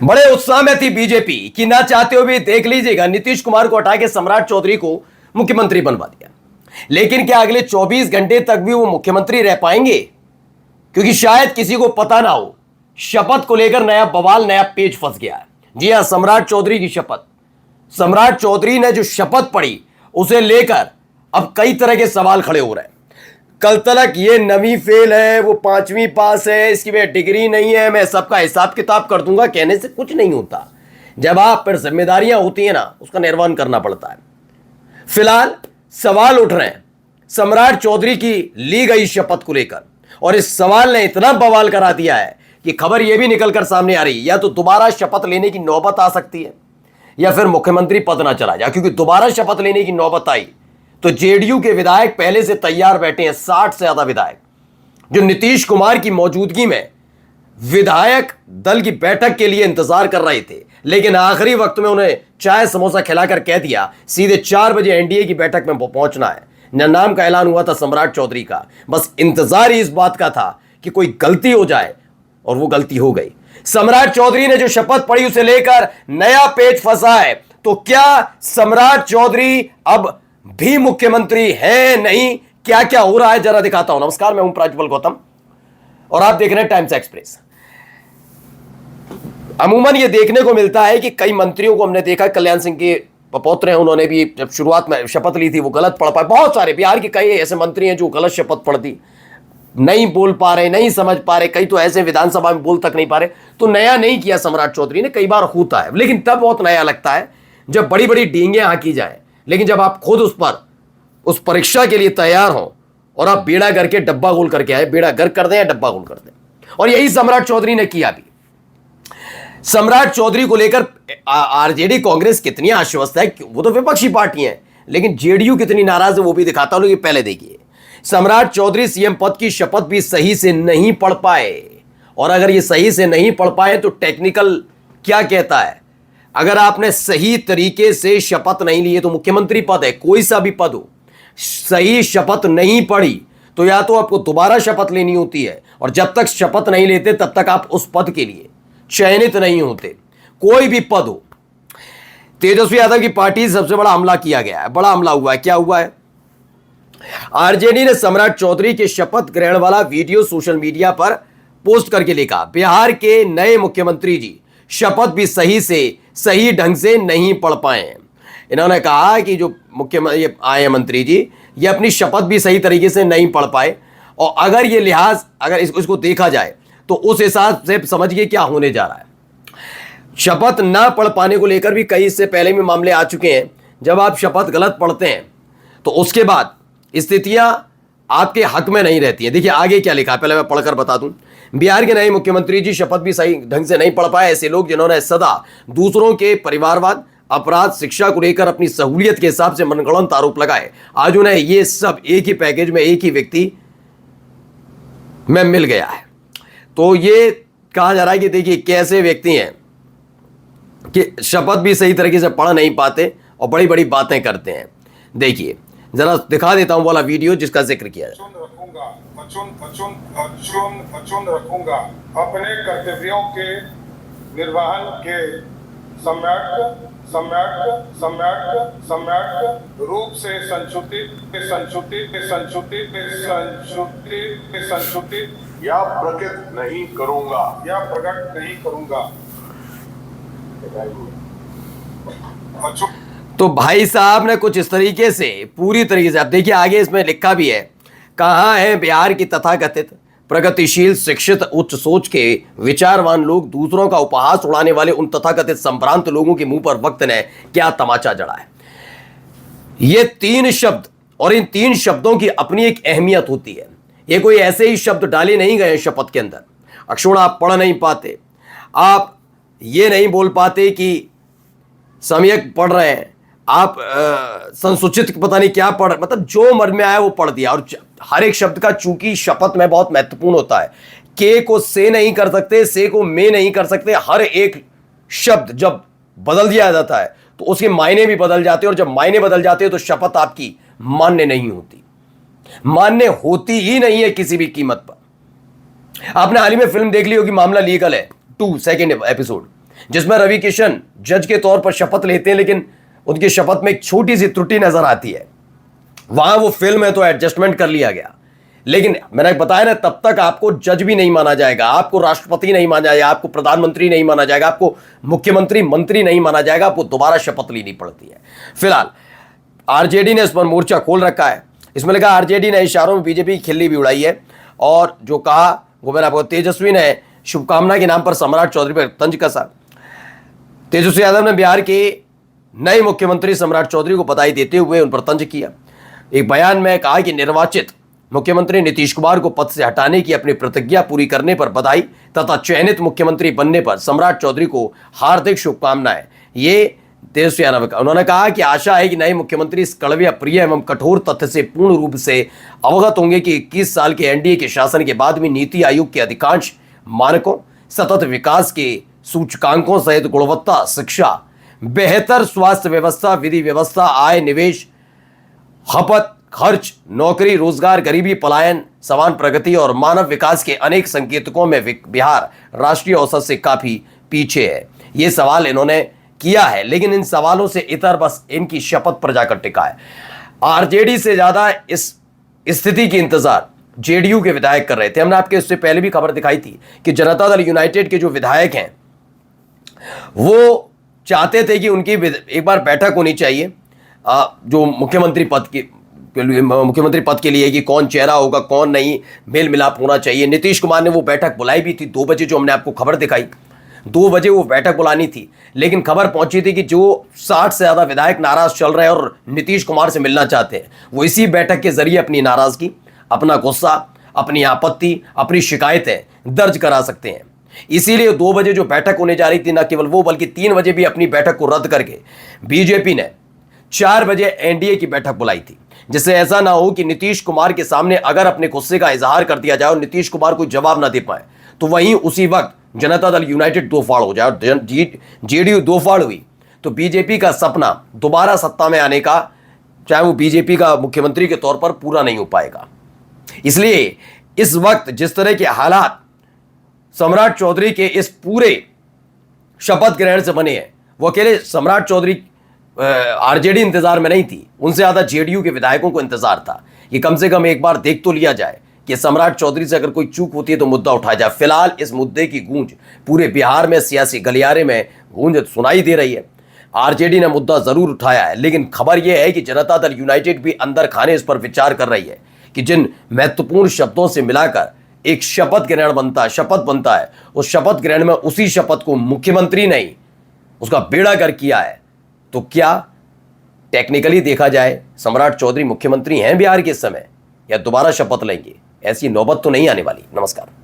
बड़े उत्साह में थी बीजेपी कि ना चाहते हुए भी देख लीजिएगा, नीतीश कुमार को हटा के सम्राट चौधरी को मुख्यमंत्री बनवा दिया। लेकिन क्या अगले 24 घंटे तक भी वो मुख्यमंत्री रह पाएंगे? क्योंकि शायद किसी को पता ना हो, शपथ को लेकर नया बवाल, नया पेच फंस गया है। जी हां, सम्राट चौधरी की शपथ। सम्राट चौधरी ने जो शपथ पढ़ी उसे लेकर अब कई तरह के सवाल खड़े हो रहे हैं। कल तक ये 9वीं फेल है, वो 5वीं पास है, इसकी में डिग्री नहीं है, मैं सबका हिसाब किताब कर दूंगा, कहने से कुछ नहीं होता। जब आप पर जिम्मेदारियां होती है ना, उसका निर्वहन करना पड़ता है। फिलहाल सवाल उठ रहे हैं सम्राट चौधरी की ली गई शपथ को लेकर, और इस सवाल ने इतना बवाल करा दिया है कि खबर यह भी निकलकर सामने आ रही है, या तो दोबारा शपथ लेने की नौबत आ सकती है या फिर मुख्यमंत्री पद ना चला जाए। क्योंकि दोबारा शपथ लेने की नौबत आई तो जेडीयू के विधायक पहले से तैयार बैठे हैं, 60 से ज्यादा विधायक, जो नीतीश कुमार की मौजूदगी में विधायक दल की बैठक के लिए इंतजार कर रहे थे। लेकिन आखिरी वक्त में उन्हें चाय समोसा खिलाकर कह दिया सीधे 4 बजे एनडीए की बैठक में पहुंचना है। न नाम का ऐलान हुआ था सम्राट चौधरी का, बस इंतजार ही इस बात का था कि कोई गलती हो जाए, और वो गलती हो गई। सम्राट चौधरी ने जो शपथ पढ़ी उसे लेकर नया पेच फंसा है। तो क्या सम्राट चौधरी अब भी मुख्यमंत्री है? नहीं, क्या क्या हो रहा है जरा दिखाता हूं। नमस्कार, मैं हूं प्राज्वल गौतम और आप देख रहे हैं टाइम्स एक्सप्रेस। अमूमन यह देखने को मिलता है कि कई मंत्रियों को हमने देखा, कल्याण सिंह के पौत्र हैं, उन्होंने भी जब शुरुआत में शपथ ली थी वो गलत पढ़ पाए। बहुत सारे बिहार के कई ऐसे मंत्री हैं जो गलत शपथ पढ़ दी, नहीं बोल पा रहे, नहीं समझ पा रहे, कई तो ऐसे विधानसभा में बोल तक नहीं पा रहे। तो नया नहीं किया सम्राट चौधरी ने, कई बार होता है, लेकिन तब बहुत नया लगता है जब बड़ी बड़ी डींगे हाकी जाए। लेकिन जब आप खुद उस परीक्षा के लिए तैयार हो और आप बेड़ा करके डब्बा गोल करके आए, बेड़ा गर्क कर दें या डब्बा गोल कर दें, और यही सम्राट चौधरी ने किया भी। सम्राट चौधरी को लेकर आरजेडी कांग्रेस कितनी आश्वस्त है, वो तो विपक्षी पार्टी है, लेकिन जेडीयू कितनी नाराज है वो भी दिखाता हूं। लेकिन पहले देखिए, सम्राट चौधरी सीएम पद की शपथ भी सही से नहीं पढ़ पाए। और अगर ये सही से नहीं पढ़ पाए तो टेक्निकल क्या कहता है, अगर आपने सही तरीके से शपथ नहीं ली है तो मुख्यमंत्री पद है, कोई सा भी पद हो, सही शपथ नहीं पढ़ी तो या तो आपको दोबारा शपथ लेनी होती है, और जब तक शपथ नहीं लेते तब तक आप उस पद के लिए चयनित नहीं होते, कोई भी पद हो। तेजस्वी यादव की पार्टी से सबसे बड़ा हमला किया गया है, बड़ा हमला हुआ है। क्या हुआ है? आरजेडी ने सम्राट चौधरी के शपथ ग्रहण वाला वीडियो सोशल मीडिया पर पोस्ट करके लिखा, बिहार के नए मुख्यमंत्री जी शपथ भी सही ढंग से नहीं पढ़ पाए हैं। इन्होंने कहा कि जो मुख्यमंत्री आए मंत्री जी, ये अपनी शपथ भी सही तरीके से नहीं पढ़ पाए, और अगर ये लिहाज अगर इसको देखा जाए तो उस हिसाब से समझिए क्या होने जा रहा है। शपथ ना पढ़ पाने को लेकर भी कई इससे पहले भी मामले आ चुके हैं। जब आप शपथ गलत पढ़ते हैं तो उसके बाद स्थितियां आपके हक में नहीं रहती है। देखिए आगे क्या लिखा है, पहले मैं पढ़कर बता दूं। बिहार के नए मुख्यमंत्री जी शपथ भी सही ढंग से नहीं पढ़ पाए। ऐसे लोग जिन्होंने सदा दूसरों के परिवारवाद, अपराध, शिक्षा को लेकर अपनी सहूलियत के हिसाब से मनगढ़ंत आरोप लगाए, आज उन्हें ये सब एक ही पैकेज में, एक ही व्यक्ति में मिल गया है। तो ये कहा जा रहा है कि देखिए कैसे व्यक्ति हैं कि शपथ भी सही तरीके से पढ़ नहीं पाते और बड़ी बड़ी बातें करते हैं। देखिए जरा दिखा देता हूं वाला वीडियो जिसका जिक्र किया है। अचून रखूंगा अपने कर्तव्यों के निर्वहन के सम्यक रूप से संशोधित या प्रकट नहीं करूंगा। तो भाई साहब ने कुछ इस तरीके से, पूरी तरीके से, आप देखिए आगे इसमें लिखा भी है, कहां है बिहार की तथाकथित प्रगतिशील, शिक्षित, उच्च सोच के विचारवान लोग, दूसरों का उपहास उड़ाने वाले उन तथाकथित संभ्रांत लोगों के मुंह पर वक्त ने क्या तमाचा जड़ा है। ये 3 शब्द, और इन 3 शब्दों की अपनी एक अहमियत होती है। ये कोई ऐसे ही शब्द डाले नहीं गए शपथ के अंदर। अक्षुण आप पढ़ नहीं पाते, आप ये नहीं बोल पाते कि सम्यक पढ़ रहे हैं, आप संसूचित पता नहीं क्या पढ़, मतलब जो मन में आया वो पढ़ दिया। और हर एक शब्द का चूंकि शपथ में बहुत महत्वपूर्ण होता है, के को से नहीं कर सकते, से को में नहीं कर सकते। हर एक शब्द जब बदल दिया जाता है तो उसके मायने भी बदल जाते हैं, और जब मायने बदल जाते हैं तो शपथ आपकी मान्य नहीं होती, मान्य होती ही नहीं है किसी भी कीमत पर। आपने हाल ही में फिल्म देख ली होगी मामला लीगल है 2 सेकंड एपिसोड, जिसमें रवि किशन जज के तौर पर शपथ लेते हैं, लेकिन उनकी शपथ में एक छोटी सी त्रुटि नजर आती है। वहां वो फिल्म है तो एडजस्टमेंट कर लिया गया, लेकिन मैंने बताया ना, तब तक आपको जज भी नहीं माना जाएगा, आपको राष्ट्रपति नहीं माना जाएगा, आपको प्रधानमंत्री नहीं माना जाएगा, आपको मुख्यमंत्री मंत्री नहीं माना जाएगा, आपको दोबारा शपथ लेनी पड़ती है। फिलहाल आरजेडी ने इस पर मोर्चा खोल रखा है। इसमें लिखा आरजेडी ने इशारों में बीजेपी की खिल्ली भी उड़ाई है, और जो कहा वो मैंने आपको, तेजस्वी ने शुभकामना के नाम पर सम्राट चौधरी पर तंज कसा। तेजस्वी यादव ने बिहार के नए मुख्यमंत्री सम्राट चौधरी को बधाई देते हुए उन पर तंज किया। एक बयान में कहा कि निर्वाचित मुख्यमंत्री नीतीश कुमार को पद से हटाने की अपनी प्रतिज्ञा पूरी करने पर बधाई तथा चयनित मुख्यमंत्री बनने पर सम्राट चौधरी को हार्दिक शुभकामनाएं। ये तेजस्वी यादव का उन्होंने कहा कि आशा है कि नए मुख्यमंत्री इस कड़वे अप्रिय एवं कठोर तथ्य से पूर्ण रूप से अवगत होंगे कि 21 साल के एनडीए के शासन के बाद भी नीति आयोग के अधिकांश मानकों, सतत विकास के सूचकांकों सहित गुणवत्ता शिक्षा, बेहतर स्वास्थ्य व्यवस्था, विधि व्यवस्था, आय, निवेश, खपत, खर्च, नौकरी, रोजगार, गरीबी, पलायन, समान प्रगति और मानव विकास के अनेक संकेतकों में बिहार राष्ट्रीय औसत से काफी पीछे है। ये सवाल इन्होंने किया है, लेकिन इन सवालों से इतर बस इनकी शपथ पर जाकर टिका है। आरजेडी से ज्यादा इस स्थिति की इंतजार जेडीयू के विधायक कर रहे थे। हमने आपके इससे पहले भी खबर दिखाई थी कि जनता दल यूनाइटेड के जो विधायक हैं वो चाहते थे कि उनकी एक बार बैठक होनी चाहिए, जो मुख्यमंत्री पद के लिए कि कौन चेहरा होगा कौन नहीं, मेल मिलाप होना चाहिए। नीतीश कुमार ने वो बैठक बुलाई भी थी 2 बजे, जो हमने आपको खबर दिखाई 2 बजे वो बैठक बुलानी थी, लेकिन खबर पहुंची थी कि जो 60 से ज्यादा विधायक नाराज चल रहे हैं और नीतीश कुमार से मिलना चाहते हैं, वो इसी बैठक के जरिए अपनी नाराजगी, अपना गुस्सा, अपनी आपत्ति, अपनी शिकायतें दर्ज करा सकते हैं। इसीलिए 2 बजे जो बैठक होने जा रही थी, न केवल वो बल्कि 3 बजे भी अपनी बैठक को रद्द करके बीजेपी ने 4 बजे एनडीए की बैठक बुलाई थी, जिससे ऐसा ना हो कि नीतीश कुमार के सामने अगर अपने गुस्से का इजहार कर दिया जाए और नीतीश कुमार कोई जवाब ना दे पाए तो वहीं उसी वक्त जनता दल यूनाइटेड दो फाड़ हो जाए, और जेडीयू दो फाड़ हुई तो बीजेपी का सपना दोबारा सत्ता में आने का, चाहे वो बीजेपी का मुख्यमंत्री के तौर पर, पूरा नहीं हो पाएगा। इसलिए इस वक्त जिस तरह के हालात सम्राट चौधरी के इस पूरे शपथ ग्रहण से बने हैं, वो अकेले सम्राट चौधरी आरजेडी इंतजार में नहीं थी, उनसे ज्यादा जेडीयू के विधायकों को इंतजार था कि कम से कम एक बार देख तो लिया जाए कि सम्राट चौधरी से अगर कोई चूक होती है तो मुद्दा उठाया जाए। फिलहाल इस मुद्दे की गूंज पूरे बिहार में सियासी गलियारे में गूंज सुनाई दे रही है। आरजेडी ने मुद्दा जरूर उठाया है, लेकिन खबर यह है कि जनता दल यूनाइटेड भी अंदर खाने इस पर विचार कर रही है कि जिन महत्वपूर्ण शब्दों से मिलाकर एक शपथ ग्रहण बनता है, शपथ बनता है, उस शपथ ग्रहण में उसी शपथ को मुख्यमंत्री नहीं उसका बेड़ा कर किया है, तो क्या टेक्निकली देखा जाए सम्राट चौधरी मुख्यमंत्री हैं बिहार के इस समय या दोबारा शपथ लेंगे? ऐसी नौबत तो नहीं आने वाली। नमस्कार।